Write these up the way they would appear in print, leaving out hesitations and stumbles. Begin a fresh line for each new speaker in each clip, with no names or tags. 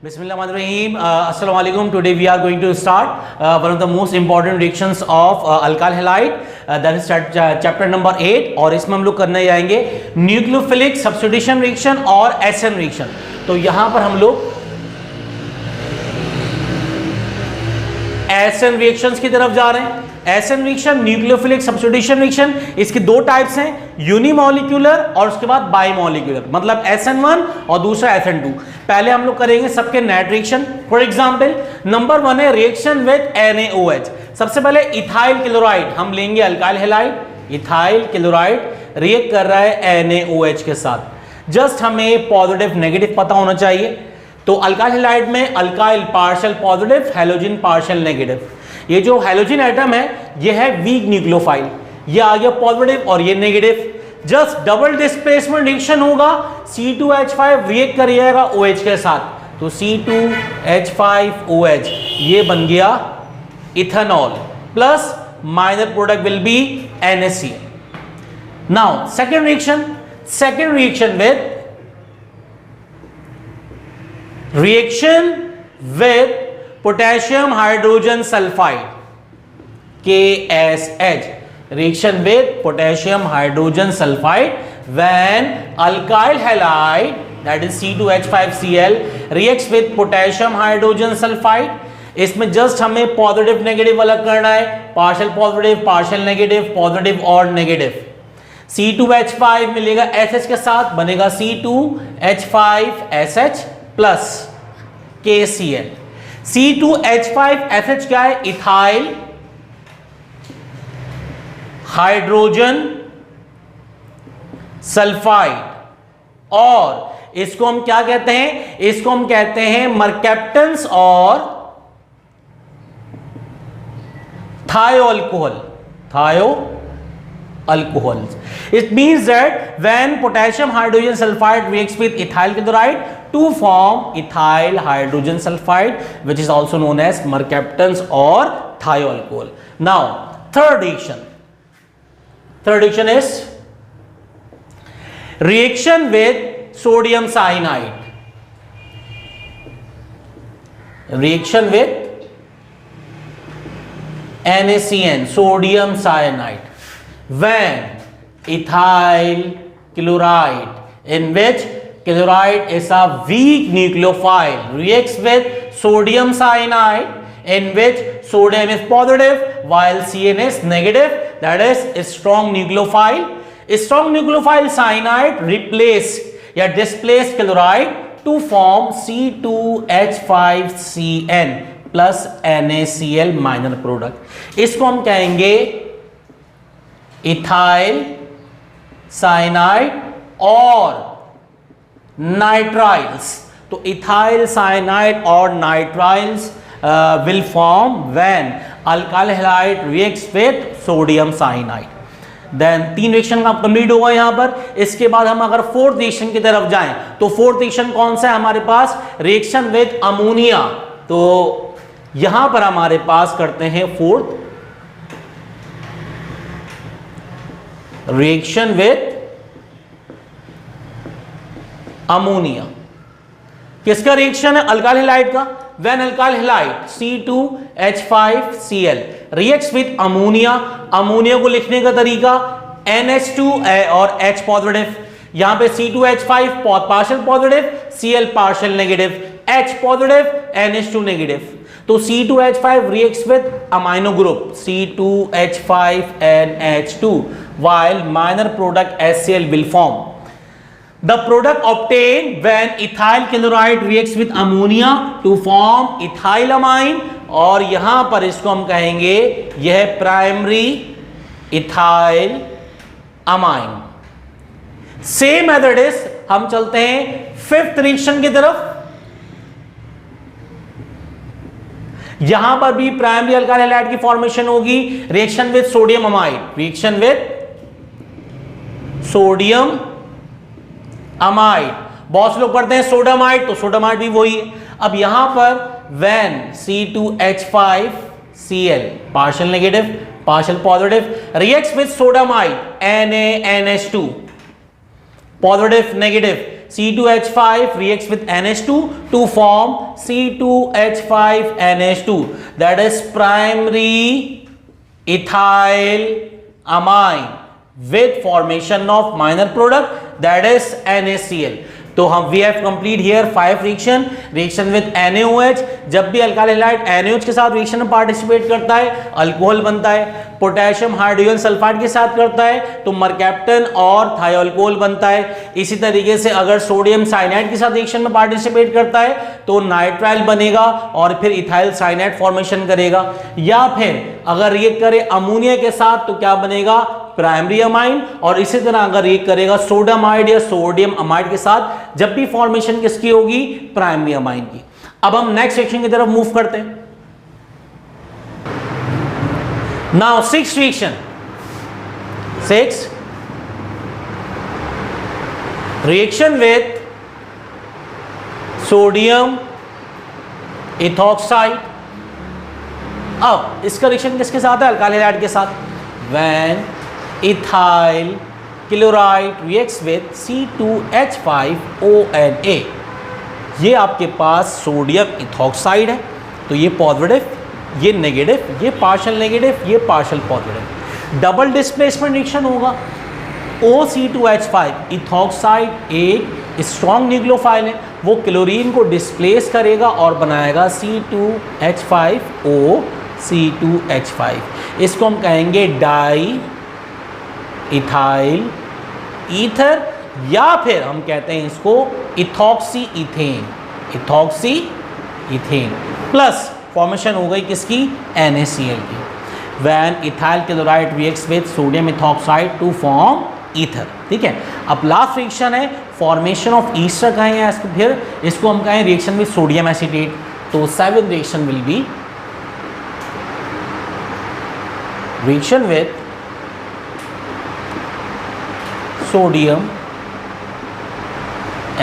Bismillahirrahmanirrahim. Assalamu alaikum. Today we are going to start one of the most important reactions of alkyl halide. That is chapter number 8 और इसमें हम लोग करने जाएंगे nucleophilic substitution reaction और SN reaction. तो यहाँ पर हम लोग एसएन रिएक्शंस की तरफ जा रहे हैं. SN reaction, nucleophilic substitution reaction, इसके दो टाइप्स हैं, यूनिमॉलिक्यूलर और उसके बाद बाइमॉलिक्यूलर. मतलब SN1 और दूसरा SN2. पहले हम लोग करेंगे सबके net reaction. For example number 1 है रिएक्शन विद NaOH. सबसे पहले इथाइल क्लोराइड हम लेंगे, alkyl halide. Ethyl chloride react कर रहा है NaOH के साथ. जस्ट हमें पॉजिटिव नेगेटिव पता होना चाहिए. तो अल्काइल हैलाइड में alkyl partial positive, halogen partial negative. ये जो हैलोजन एटम है ये है वीक न्यूक्लियोफाइल, ये आ गया पॉजिटिव और ये negative. Just double displacement reaction होगा, C2H5 रिएक्ट करिएगा OH के साथ. तो C2H5OH ये बन गया ethanol plus minor product will be NaCl. Now second reaction with potassium hydrogen sulfide KSH. reaction with potassium hydrogen sulfide when alkyl halide, that is C2H5Cl, reacts with potassium hydrogen sulfide. इसमें just हमें positive negative अलग करना है, partial positive, partial negative, positive और negative. C2H5 मिलेगा SH के साथ, बनेगा C2H5SH प्लस KCl. C2H5SH क्या है? Ethyl hydrogen sulphide. और इसको हम क्या कहते हैं? इसको हम कहते हैं मर्कैप्टेंस और थायोअल्कोहल. It means that when potassium hydrogen sulfide reacts with ethyl chloride to form ethyl hydrogen sulfide, which is also known as mercaptans or thioalcohol. Now, third reaction is reaction with sodium cyanide. Reaction with NaCN, sodium cyanide. When ethyl chloride, in which chloride is a weak nucleophile, reacts with sodium cyanide, in which sodium is positive while CN is negative, that is a strong nucleophile. A strong nucleophile cyanide replace या displace chloride to form C2H5CN plus NaCl minor product. इसको हम कहेंगे ethyl cyanide और nitriles. तो ethyl cyanide और nitriles will form when alkyl halide reacts with sodium cyanide. Then 3 reaction का complete होगा यहां पर. इसके बाद हम अगर फोर्थ रिएक्शन की तरफ जाएं तो फोर्थ रिएक्शन कौन सा है हमारे पास? Reaction with ammonia. तो यहां पर हमारे पास करते हैं फोर्थ रिएक्शन विद अमोनिया. किसका रिएक्शन है? अल्काइल हैलाइड का. When alkyl halide C2H5Cl reacts with ammonia. Ammonia को लिखने का तरीका NH2 और H पॉजिटिव. यहां पे C2H5 partial positive, Cl partial negative, H positive, NH2 negative. तो C2H5 reacts with amino group C2H5NH2 while minor product HCl will form. The product obtained when ethyl chloride reacts with ammonia to form ethylamine. और यहां पर इसको हम कहेंगे यह primary ethyl amine. Same method is, हम चलते हैं फिफ्थ रिएक्शन की तरफ. यहां पर भी प्राइमरी अल्काइल हैलाइड की फॉर्मेशन होगी. Reaction with sodium amide, reaction with sodium amide. बहुत से लोग पढ़ते हैं सोडामाइड, तो सोडामाइड भी वही है. अब यहां पर when C2H5Cl partial negative, partial positive reacts with sodamide NaNH2 positive negative C2H5 reacts with NH2 to form C2H5NH2, that is primary ethyl amine with formation of minor product, that is NaCl. तो हम we have complete here 5 reaction with NaOH। जब भी alkyl halide NaOH के साथ reaction में participate करता है alcohol बनता है, पोटेशियम हाइड्रोजन सल्फाइड के साथ करता है तो मरकैप्टन और थायोअल्कोहल बनता है। इसी तरीके से अगर सोडियम साइनाइड के साथ रिएक्शन में पार्टिसिपेट करता है तो नाइट्राइल बनेगा और फिर इथाइल साइनाइड फॉर्मेशन करेगा। या फिर अगर रिएक्ट करे अमोनिया के साथ तो क्या बनेगा, प्राइमरी अमाइन। और इसी तरह अगर रिएक्ट करेगा सोडामाइड या सोडियम अमाइड के साथ, जब भी फॉर्मेशन किसकी होगी, प्राइमरी अमाइन की। अब हम नेक्स्ट सेक्शन की तरफ मूव करते हैं। Now six reaction, reaction with sodium ethoxide. अब इसका रिएक्शन किसके साथ है, अल्काइल हैलाइड के साथ। When ethyl chloride reacts with C2H5ONA, ये आपके पास सोडियम इथॉक्साइड है तो ये पॉजिटिव, ये नेगेटिव, ये पार्शियल नेगेटिव, ये partial positive. Double displacement reaction होगा। OC2H5 इथॉक्साइड एक स्ट्रॉन्ग न्यूक्लियोफाइल है, वो क्लोरीन को डिस्प्लेस करेगा और बनाएगा C2H5O C2H5। इसको हम कहेंगे डाई इथाइल ईथर, या फिर हम कहते हैं इसको इथॉक्सी इथेन प्लस फॉर्मेशन हो गई किसकी, NaCl की। When ethyl chloride reacts with sodium ethoxide to form ether. ठीक है, अब लास्ट रिएक्शन है फॉर्मेशन ऑफ ईस्टर कहेंगे इसको, फिर इसको हम कहें रिएक्शन विद सोडियम एसीटेट। तो 7th reaction will be reaction with sodium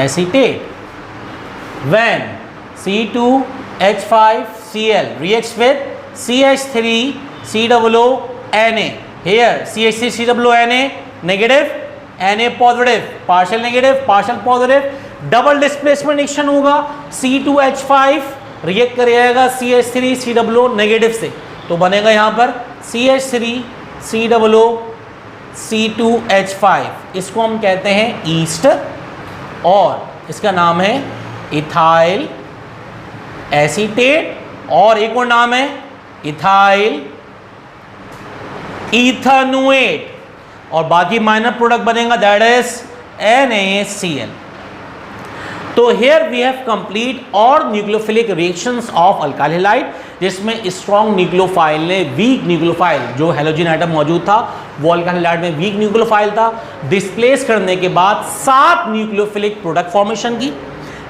acetate when C2H5Cl reacts with CH3COONA. Here CH3COONA negative, Na positive, partial negative, partial positive, double displacement reaction होगा। C2H5 react करेगा CH3COO negative से तो बनेगा यहां पर CH3COO C2H5, इसको हम कहते हैं ईस्टर और इसका नाम है इथाइल एसीटेट, और एक और नाम है इथाइल इथेनोएट, और बाकी माइनर प्रोडक्ट बनेगा दैट इज NaCl। तो हियर वी हैव कंप्लीट और nucleophilic reactions of alkyl halide, जिसमें स्ट्रॉन्ग न्यूक्लियोफाइल ने वीक न्यूक्लियोफाइल जो हैलोजन एटम मौजूद था वो अल्काइल हैलाइड में वीक न्यूक्लियोफाइल था, डिस्प्लेस करने के बाद 7 न्यूक्लियोफिलिक प्रोडक्ट फॉर्मेशन की।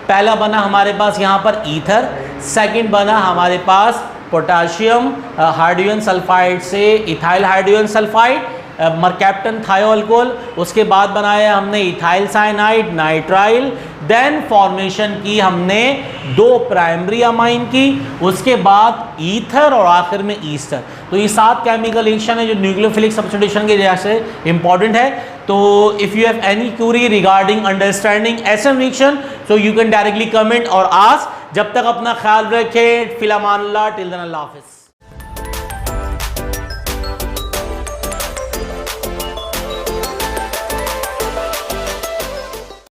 पहला बना हमारे पास यहाँ पर ईथर, सेकंड बना हमारे पास पोटेशियम हाइड्रोजन सल्फाइड से ethyl hydrogen sulphide mercaptan thioalcohol, उसके बाद बनाया हमने ethyl cyanide nitrile, then formation की हमने 2 प्राइमरी अमाइन की, उसके बाद ईथर और आखिर में ईस्टर। तो ये 7 केमिकल रिएक्शन है जो न्यूक्लियोफिलिक सब्स्टिट्यूशन के लिहाज से इंपॉर्टेंट है। तो if you have any query regarding understanding SN reaction so you can directly comment और आस्क। जब तक अपना ख्याल रखें, फिल अमान अल्लाह, टिल देन अल्लाह हाफिज़।